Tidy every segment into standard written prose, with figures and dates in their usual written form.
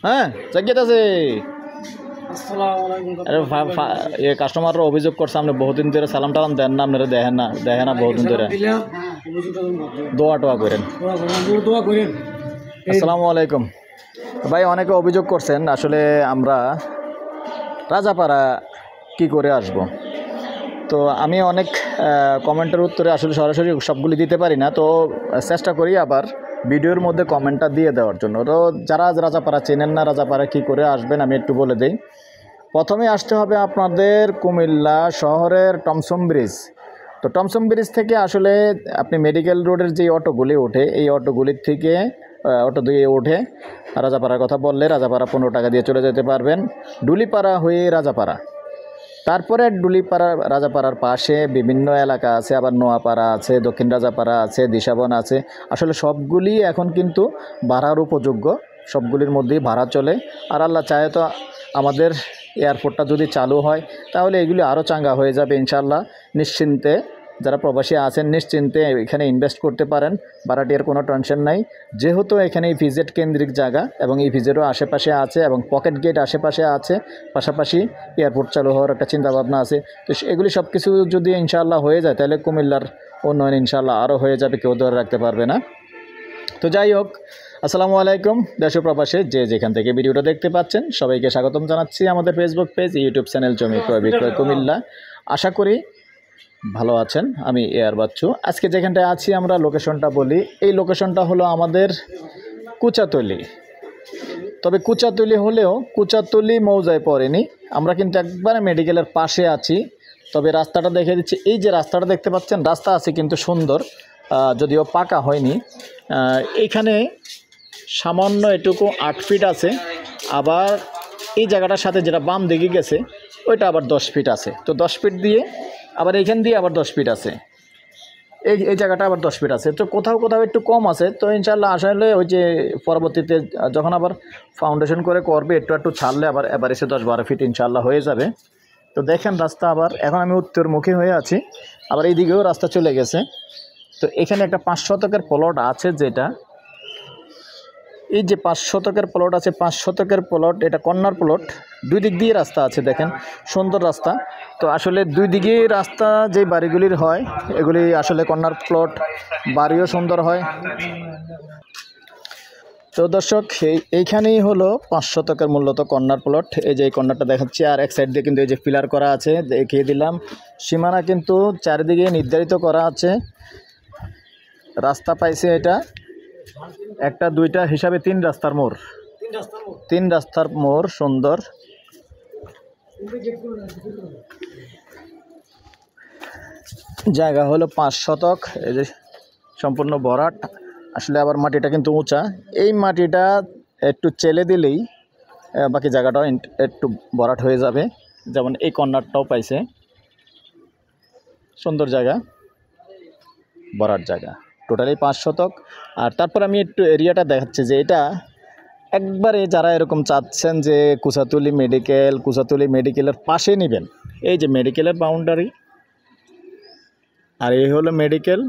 হ্যাঁ জাগিয়ে আছে। আরে কাস্টমাররা অভিযোগ করছে আপনি বহুদিন ধরে সালাম টালাম দেন না, আপনারা দেখেন না বহুদিন ধরে। দোয়া টোয়া করেন। আসসালামু আলাইকুম ভাই, অনেকে অভিযোগ করছেন আসলে আমরা রাজাপাড়া কি করে আসব। তো আমি অনেক কমেন্টের উত্তরে আসলে সরাসরি সবগুলি দিতে পারি না, তো চেষ্টা করি আবার ভিডিওর মধ্যে কমেন্টটা দিয়ে দেওয়ার জন্য। তো যারা রাজাপাড়া চেনেন না, রাজাপাড়া কি করে আসবেন আমি একটু বলে দিই। প্রথমে আসতে হবে আপনাদের কুমিল্লা শহরের টমসম ব্রিজ। তো টমসম ব্রিজ থেকে আসলে আপনি মেডিকেল রোডের যে অটোগুলি ওঠে, এই অটোগুলির থেকে অটো দিয়ে উঠে রাজাপাড়ার কথা বললে রাজাপাড়া 15 টাকা দিয়ে চলে যেতে পারবেন, ডুলিপাড়া হয়ে রাজাপাড়া। তারপরে ডুলিপাড়া রাজাপাড়ার পাশে বিভিন্ন এলাকা আছে, আবার নোয়াপাড়া আছে, দক্ষিণ রাজাপাড়া আছে, দিশাবন আছে। আসলে সবগুলি এখন কিন্তু ভাড়ার উপযোগ্য, সবগুলির মধ্যেই ভাড়া চলে। আর আল্লাহ চাহে তো আমাদের এয়ারপোর্টটা যদি চালু হয় তাহলে এগুলি আরও চাঙ্গা হয়ে যাবে ইনশাল্লাহ। নিশ্চিন্তে যারা প্রবাসী আছেন নিশ্চিন্তে এখানে ইনভেস্ট করতে পারেন, ভাড়াটিয়ার কোনো টেনশন নাই। যেহেতু এখানে ইপিজেড কেন্দ্রিক জায়গা এবং ইপিজেডও আশেপাশে আছে এবং পকেট গেট আশেপাশে আছে, পাশাপাশি এয়ারপোর্ট চালু হওয়ার একটা চিন্তাভাবনা আছে। তো এগুলি সব কিছু যদি ইনশাআল্লাহ হয়ে যায় তাহলে কুমিল্লার উন্নয়ন ইনশাআল্লাহ আরও হয়ে যাবে, কেউ ধরে রাখতে পারবে না। তো যাই হোক, আসসালামু আলাইকুম দেশ ও প্রবাসে যে যেখান থেকে ভিডিওটা দেখতে পাচ্ছেন সবাইকে স্বাগতম জানাচ্ছি আমাদের ফেসবুক পেজ, ইউটিউব চ্যানেল জমি ক্রয় বিক্রয় কুমিল্লা। আশা করি ভালো আছেন। আমি এয়ার বাচ্চু। আজকে যেখানটায় আছি আমরা লোকেশনটা বলি, এই লোকেশনটা হলো আমাদের কুচাতলি। তবে কুচাতলি হলেও কুচাতলি মৌজায় পড়েনি, আমরা কিন্তু একবারে মেডিকেলের পাশে আছি। তবে রাস্তাটা দেখে দিচ্ছি, এই যে রাস্তাটা দেখতে পাচ্ছেন, রাস্তা আছে কিন্তু সুন্দর, যদিও পাকা হয়নি। এইখানে সামান্য এটুকু 8 ফিট আছে, আবার এই জায়গাটার সাথে যেটা বাম দিকে গেছে ওইটা আবার 10 ফিট আছে। তো 10 ফিট দিয়ে আবার এইখান দিয়ে আবার 10 ফিট আছে, এই জায়গাটা আবার 10 ফিট আছে। তো কোথাও কোথাও একটু কম আছে। তো ইনশাল্লাহ আসলে ওই যে পরবর্তীতে যখন আবার ফাউন্ডেশন করে করবে একটু ছাড়লে আবার এসে 10-12 ফিট ইনশাল্লাহ হয়ে যাবে। তো দেখেন রাস্তা, আবার এখন আমি উত্তরমুখী হয়ে আছি, আবার এই দিকেও রাস্তা চলে গেছে। তো এখানে একটা 5 শতকের প্লট আছে, যেটা এই যে 5 শতকের প্লট আছে, 5 শতকের প্লট, এটা কর্নার প্লট। দুই দিক দিয়ে রাস্তা আছে, দেখেন সুন্দর রাস্তা। তো আসলে দুই দিকে রাস্তা যে বাড়িগুলির হয় এগুলি আসলে কর্নার প্লট, বাড়িও সুন্দর হয়। তো দর্শক এইখানেই হলো 5 শতকের মূলত কর্নার প্লট। এই যে এই কর্নারটা দেখাচ্ছি, আর এক সাইড দিয়ে কিন্তু এই যে পিলার করা আছে দেখিয়ে দিলাম। সীমানা কিন্তু চারিদিকে নির্ধারিত করা আছে। রাস্তা পাইছে এটা একটা দুইটা হিসাবে 3 রাস্তার মোড়, 3 রাস্তার মোড় সুন্দর। জায়গা হলো 5 শতক, এই যে সম্পূর্ণ ভরাট। আসলে আবার মাটিটা কিন্তু উঁচা, এই মাটিটা একটু চেলে দিলেই বাকি জায়গাটাও একটু ভরাট হয়ে যাবে। যেমন এই কর্নারটাও পাইছে, সুন্দর জায়গা, ভরাট জায়গা, টোটালি 5 শতক। আর তারপর আমি একটু এরিয়াটা দেখাচ্ছি যে এটা একবারে যারা এরকম চাচ্ছেন যে কুচাতলি মেডিকেলের পাশে নেবেন, এই যে মেডিকেলের বাউন্ডারি আর এই হলো মেডিকেল,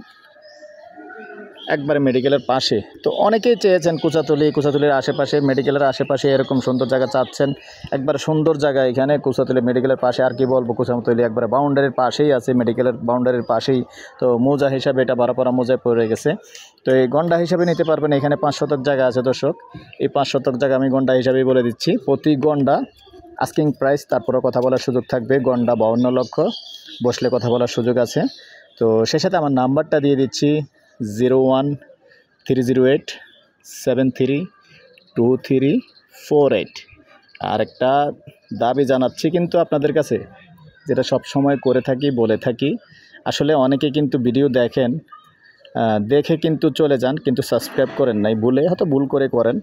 একবারে মেডিকেলের পাশে। তো অনেকেই চেয়েছেন কুচাতলির আশেপাশে, মেডিকেলের আশেপাশে এরকম সুন্দর জায়গা চাচ্ছেন, একবারে সুন্দর জায়গা এখানে কুচাতলি মেডিকেলের পাশে। আর কি বলবো, কুচাতলি একবারে বাউন্ডারির পাশেই আছে, মেডিকেলের বাউন্ডারির পাশেই। তো মৌজা হিসাবে এটা বারাপাড়া মৌজায় পড়ে গেছে। তো এই গন্ডা হিসাবে নিতে পারবেন। এখানে 5 শতক জায়গা আছে দর্শক, এই 5 শতক জায়গা আমি গন্ডা হিসাবেই বলে দিচ্ছি। প্রতি গন্ডা আস্কিং প্রাইস, তারপরেও কথা বলার সুযোগ থাকবে। গন্ডা 52 লক্ষ, বসলে কথা বলার সুযোগ আছে। তো সে সাথে আমার নাম্বারটা দিয়ে দিচ্ছি 01308732348। আর একটা দাবি জানাচ্ছি কিন্তু আপনাদের কাছে, যেটা সব সময় করে থাকি, বলে থাকি। আসলে অনেকে কিন্তু ভিডিও দেখেন, দেখে কিন্তু চলে যান, কিন্তু সাবস্ক্রাইব করেন নাই, ভুল করে করেন।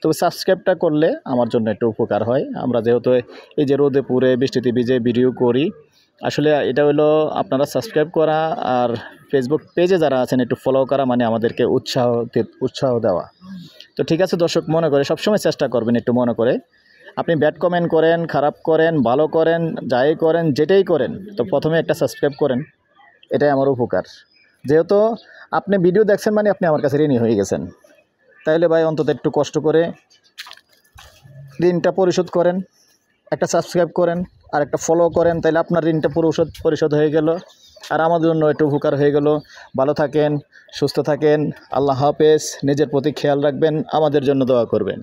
তবে সাবস্ক্রাইবটা করলে আমার জন্য একটু উপকার হয়। আমরা যেহেতু এই যে রোদে পুড়ে বৃষ্টিতে ভিজে ভিডিও করি, আসলে এটা হলো আপনারা সাবস্ক্রাইব করা আর ফেসবুক পেজে যারা আছেন একটু ফলো করা, মানে আমাদেরকে উৎসাহ দেওয়া। তো ঠিক আছে দর্শক, মনে করে সবসময় চেষ্টা করবেন একটু মনে করে। আপনি ব্যাড কমেন্ট করেন, খারাপ করেন, ভালো করেন, যাই করেন, যেটাই করেন, তো প্রথমে একটা সাবস্ক্রাইব করেন, এটাই আমার উপকার। যেহেতু আপনি ভিডিও দেখছেন মানে আপনি আমার কাছে ঋণী হয়ে গেছেন, তাইলে ভাই অন্তত একটু কষ্ট করে ঋণটা পরিশোধ করেন, একটা সাবস্ক্রাইব করেন আর একটা ফলো করেন, তাহলে আপনার ঋণটা পরিশোধ হয়ে গেল আর আমাদের জন্য একটু উপকার হয়ে গেল। ভালো থাকেন, সুস্থ থাকেন, আল্লাহ হাফেজ। নিজের প্রতি খেয়াল রাখবেন, আমাদের জন্য দোয়া করবেন।